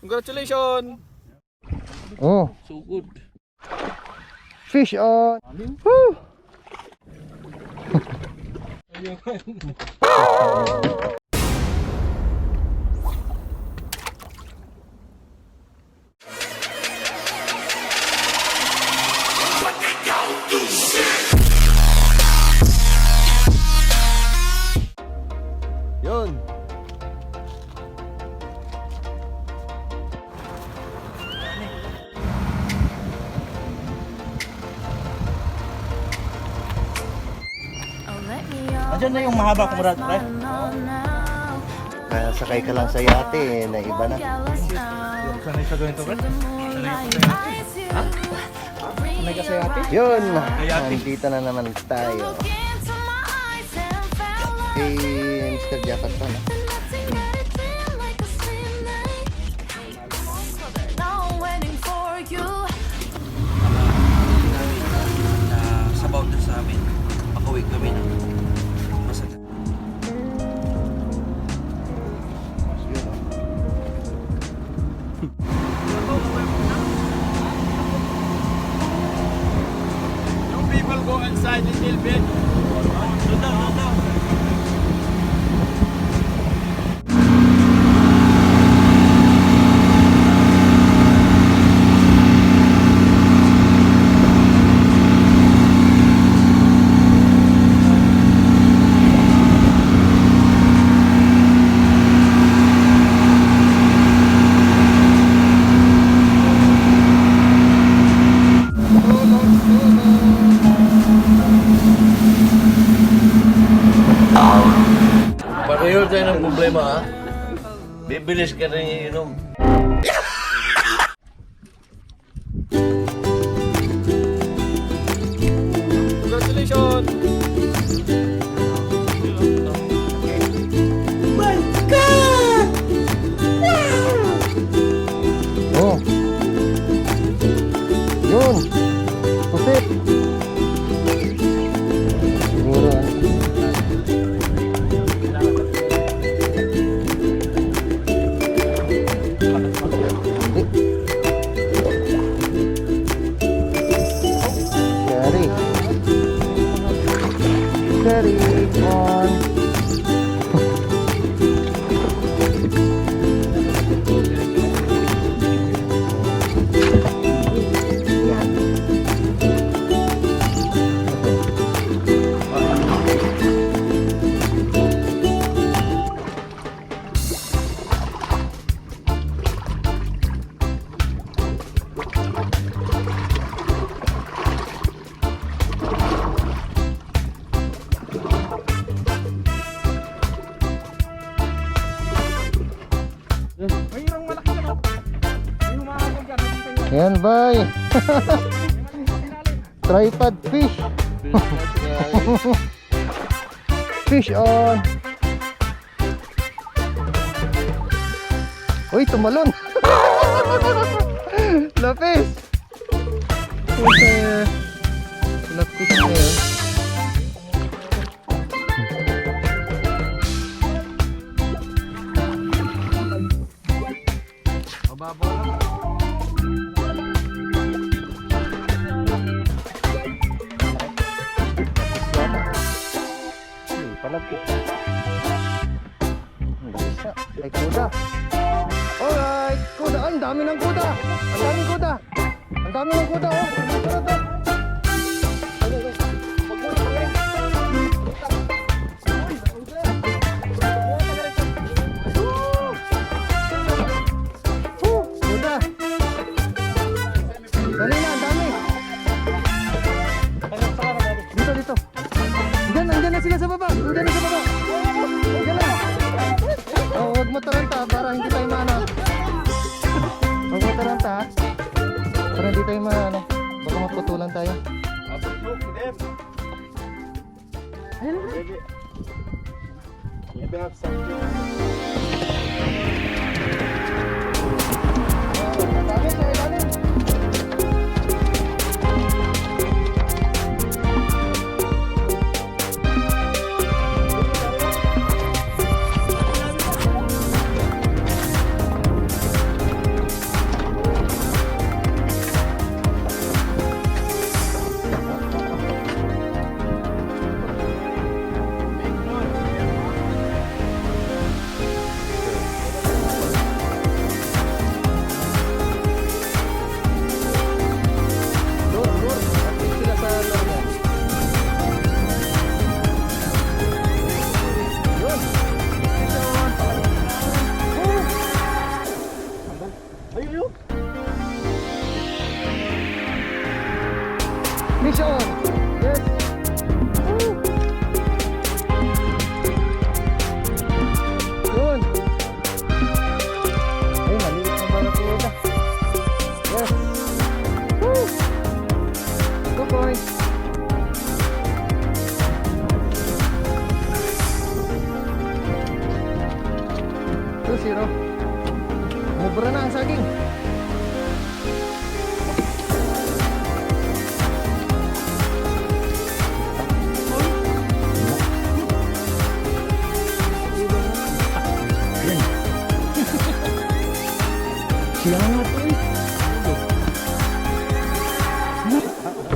Congratulations! Oh, So good. fish on. Woo! Yun. Andiyan na yung mahaba kong rad, pre. Kaya sakay ka lang sa yate, na iba na. Sanay sa gawin to, pre? Ha? Sanay ka sa yate? Yun, nandito na naman tayo. Eh, Mr. Japat pa na. Sabaw na sa amin. Makauwi kami na. Masagad. Yung people go inside a little bit. Doon daw. Pag-ayun tayo ng problema, ha? Bibilis ka rin iinom. Congratulations! Oh. Yun. Pusit. Siguro. Carry on. Yan, bye. Tripod fish. Fish on. Uy, tumalon. Lapis. Lapis na yun. Mababaw lang. Palagi. Ay, kuda. Alright, kuda. Ay, ang dami ng kuda. Ang daming kuda. Ang dami ng kuda, oh. Kuda. Dali na, ang dami. Dito. Andyan na sila sa baba. Andyan na sa baba. Andyan na. Oh, huwag mo taranta para hindi tayo maano. Huwag mo taranta ha. Para hindi tayo maano. Baka maputulan tayo. Ayan na. Maybe have something. Congratulations! Yes! Woo! Yun! Ay, maliit na barakuda. Yes! Woo! 2 points! 2-0. Mubra na ang saging. Siyangat eh.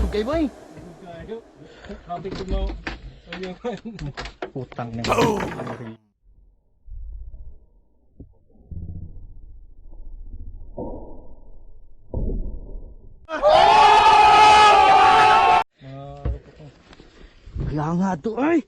Okay boy. Kapit ko mo. Utang na. Kaya nga to ay.